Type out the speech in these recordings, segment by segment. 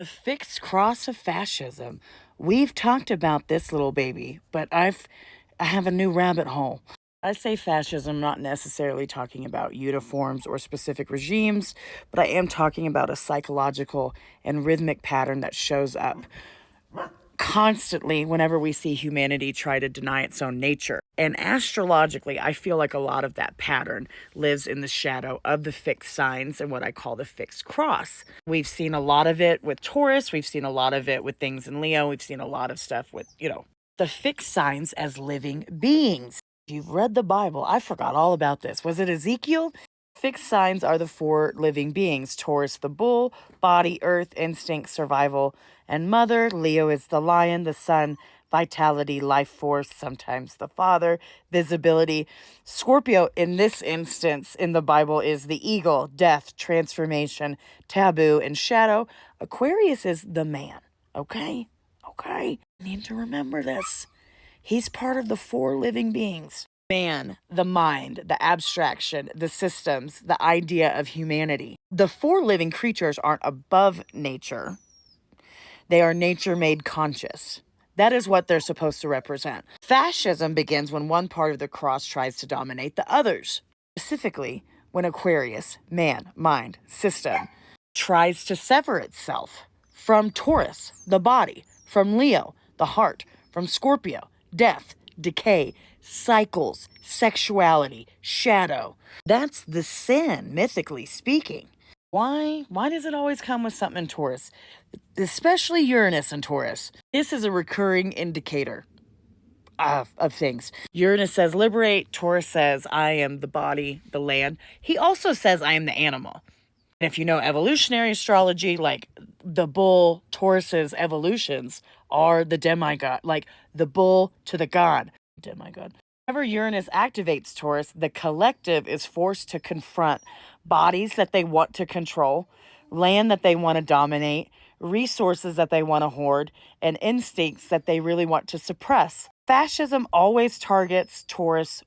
The fixed cross of fascism. We've talked about this little baby, but I have a new rabbit hole. I say fascism, not necessarily talking about uniforms or specific regimes, but I am talking about a psychological and rhythmic pattern that shows up constantly whenever we see humanity try to deny its own nature. And astrologically, I feel like a lot of that pattern lives in the shadow of the fixed signs and what I call the fixed cross. We've seen a lot of it with Taurus. We've seen a lot of it with things in Leo. We've seen a lot of stuff with, the fixed signs as living beings. If you've read the Bible, I forgot all about this. Was it Ezekiel? Fixed signs are the four living beings: Taurus, the bull, body, earth, instinct, survival, and mother. Leo is the lion, the sun, vitality, life force, sometimes the father, visibility. Scorpio, in this instance in the Bible, is the eagle, death, transformation, taboo, and shadow. Aquarius is the man. Okay? Okay. Need to remember this. He's part of the four living beings. Man, the mind, the abstraction, the systems, the idea of humanity. The four living creatures aren't above nature. They are nature made conscious. That is what they're supposed to represent. Fascism begins when one part of the cross tries to dominate the others. Specifically, when Aquarius, man, mind, system, tries to sever itself from Taurus, the body, from Leo, the heart, from Scorpio, death, decay, cycles, sexuality, shadow. That's the sin, mythically speaking. Why does it always come with something in Taurus? Especially Uranus and Taurus. This is a recurring indicator of things. Uranus says liberate. Taurus says I am the body, the land. He also says I am the animal. And if you know evolutionary astrology, like the bull, Taurus's evolutions are the demigod, like the bull to the god, demigod. Whenever Uranus activates Taurus, the collective is forced to confront bodies that they want to control, land that they want to dominate, resources that they want to hoard, and instincts that they really want to suppress. Fascism always targets Taurus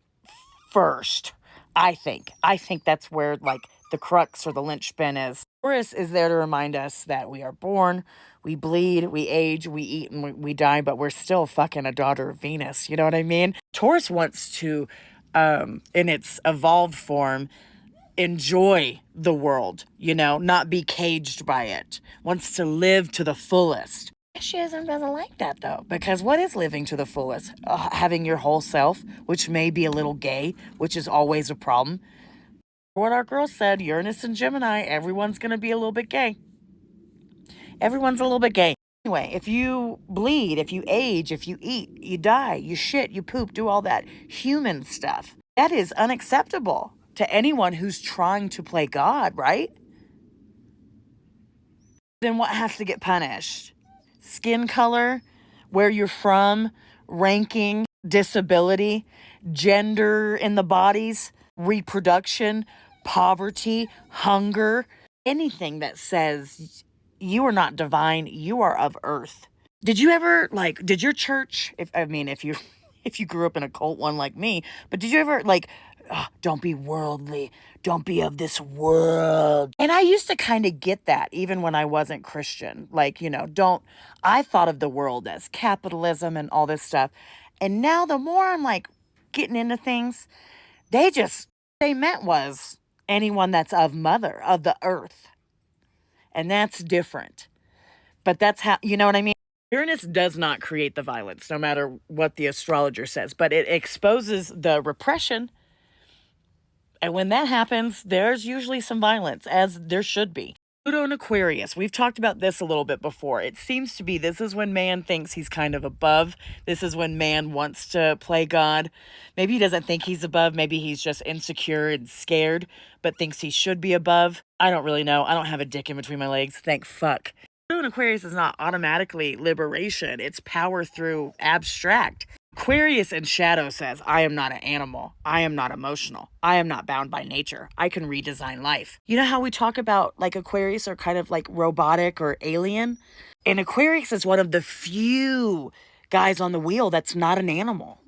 first, I think. I think that's where, the crux or the linchpin is. Taurus is there to remind us that we are born, we bleed, we age, we eat, and we die, but we're still fucking a daughter of Venus. You know what I mean? Taurus wants to, in its evolved form, enjoy the world, not be caged by it. Wants to live to the fullest. Fascism doesn't like that, though, because what is living to the fullest? Having your whole self, which may be a little gay, which is always a problem. What our girl said, Uranus and Gemini, everyone's going to be a little bit gay. Everyone's a little bit gay. Anyway, if you bleed, if you age, if you eat, you die, you shit, you poop, do all that human stuff, that is unacceptable to anyone who's trying to play God, right? Then what has to get punished? Skin color, where you're from, ranking, disability, gender in the bodies, reproduction, poverty, hunger, anything that says you are not divine, you are of earth. Did you ever, did your church, if you grew up in a cult one like me, but did you ever, don't be worldly, don't be of this world? And I used to kind of get that even when I wasn't Christian. I thought of the world as capitalism and all this stuff. And now the more I'm getting into things, they meant was anyone that's of the earth. And that's different. But that's how, you know what I mean? Uranus does not create the violence, no matter what the astrologer says, but it exposes the repression. And when that happens, there's usually some violence, as there should be. Pluto and Aquarius, we've talked about this a little bit before. It seems to be this is when man thinks he's kind of above. This is when man wants to play God. Maybe he doesn't think he's above. Maybe he's just insecure and scared, but thinks he should be above. I don't really know. I don't have a dick in between my legs. Thank fuck. Pluto and Aquarius is not automatically liberation. It's power through abstract. Aquarius in shadow says, I am not an animal. I am not emotional. I am not bound by nature. I can redesign life. You know how we talk about Aquarius are kind of robotic or alien? And Aquarius is one of the few guys on the wheel that's not an animal,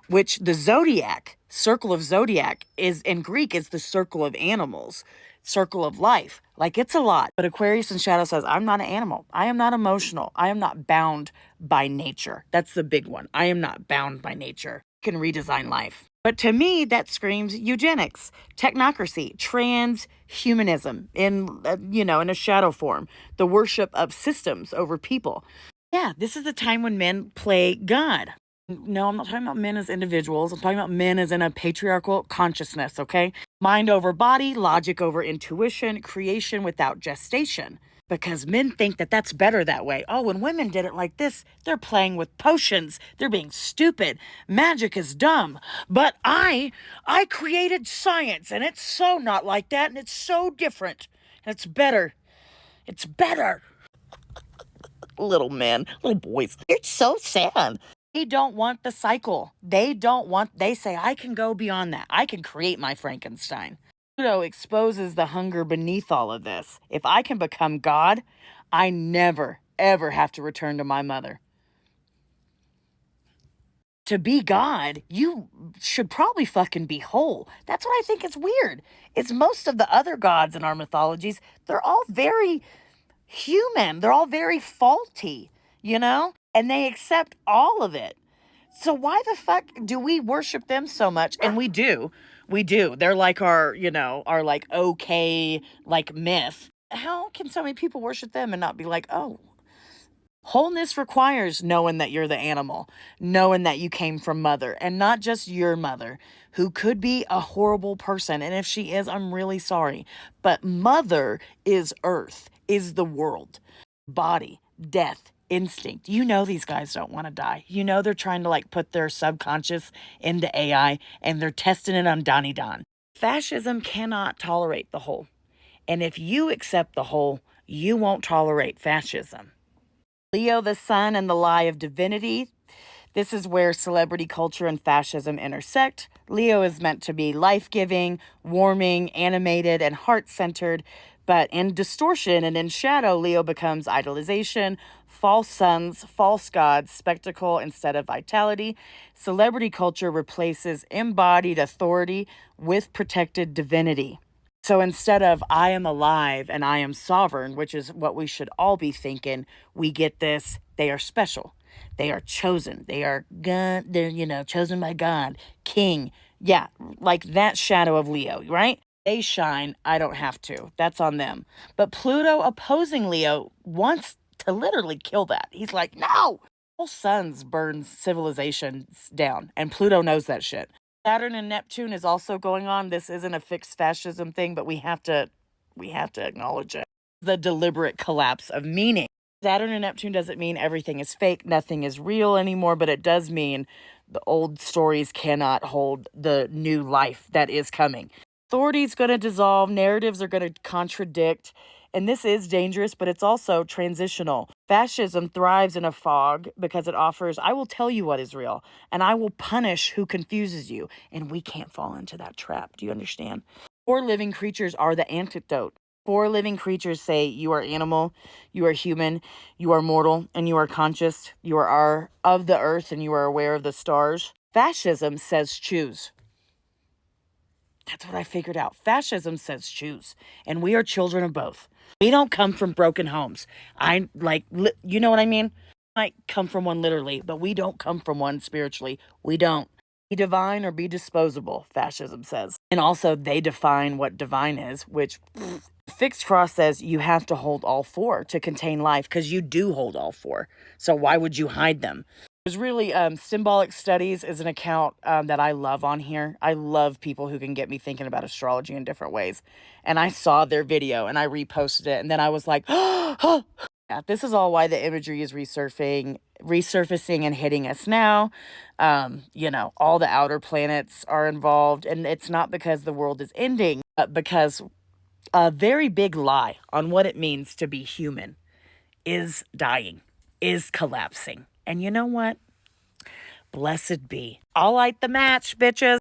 which the zodiac, circle of zodiac, is in Greek is the circle of animals. circle of life. Like, it's a lot. But Aquarius in shadow says, I'm not an animal. I am not emotional. I am not bound by nature. That's the big one. I am not bound by nature. I can redesign life. But to me, that screams eugenics, technocracy, transhumanism in a shadow form, the worship of systems over people. Yeah, this is the time when men play God. No, I'm not talking about men as individuals. I'm talking about men as in a patriarchal consciousness, okay? Mind over body, logic over intuition, creation without gestation. Because men think that that's better that way. Oh, when women did it like this, they're playing with potions. They're being stupid. Magic is dumb. But I created science, and it's so not like that, and it's so different. And it's better. It's better. Little men, little boys. It's so sad. They don't want the cycle. They say, I can go beyond that. I can create my Frankenstein. Pluto exposes the hunger beneath all of this. If I can become God, I never, ever have to return to my mother. To be God, you should probably fucking be whole. That's what I think is weird. It's most of the other gods in our mythologies, they're all very human. They're all very faulty, and they accept all of it. So why the fuck do we worship them so much? And we do. We do. They're like our like okay, like myth. How can so many people worship them and not be like, oh, wholeness requires knowing that you're the animal, knowing that you came from mother, and not just your mother, who could be a horrible person. And if she is, I'm really sorry. But mother is earth, is the world, body, death, instinct. These guys don't want to die. They're trying to like put their subconscious into AI, and they're testing it on Donnie Don. Fascism cannot tolerate the whole. And if you accept the whole, you won't tolerate fascism. Leo, the sun and the lie of divinity. This is where celebrity culture and fascism intersect. Leo is meant to be life-giving, warming, animated, and heart-centered. But in distortion and in shadow, Leo becomes idolization, false suns, false gods, spectacle instead of vitality. Celebrity culture replaces embodied authority with protected divinity. So instead of I am alive and I am sovereign, which is what we should all be thinking, we get this, they are special. They are chosen. They are God. They're, chosen by God. King. Yeah, like that shadow of Leo, right? They shine. I don't have to. That's on them. But Pluto opposing Leo wants to literally kill that. He's like, no! Whole suns burns civilizations down. And Pluto knows that shit. Saturn and Neptune is also going on. This isn't a fixed fascism thing, but we have to acknowledge it. The deliberate collapse of meaning. Saturn and Neptune doesn't mean everything is fake, nothing is real anymore, but it does mean the old stories cannot hold the new life that is coming. Authority is going to dissolve, narratives are going to contradict, and this is dangerous, but it's also transitional. Fascism thrives in a fog because it offers, I will tell you what is real, and I will punish who confuses you, and we can't fall into that trap. Do you understand? 4 living creatures are the antidote. 4 living creatures say you are animal, you are human, you are mortal, and you are conscious. You are of the earth, and you are aware of the stars. Fascism says choose. That's what I figured out. Fascism says choose, and we are children of both. We don't come from broken homes. You know what I mean? I might come from one literally, but we don't come from one spiritually. We don't. Be divine or be disposable, fascism says. And also, they define what divine is, which fixed cross says you have to hold all 4 to contain life, because you do hold all 4. So why would you hide them? There's really Symbolic Studies is an account that I love on here. I love people who can get me thinking about astrology in different ways. And I saw their video and I reposted it. And then I was like, oh, yeah, this is all why the imagery is resurfacing and hitting us now. All the outer planets are involved. And it's not because the world is ending, but because a very big lie on what it means to be human is dying, is collapsing. And you know what? Blessed be. I'll light the match, bitches.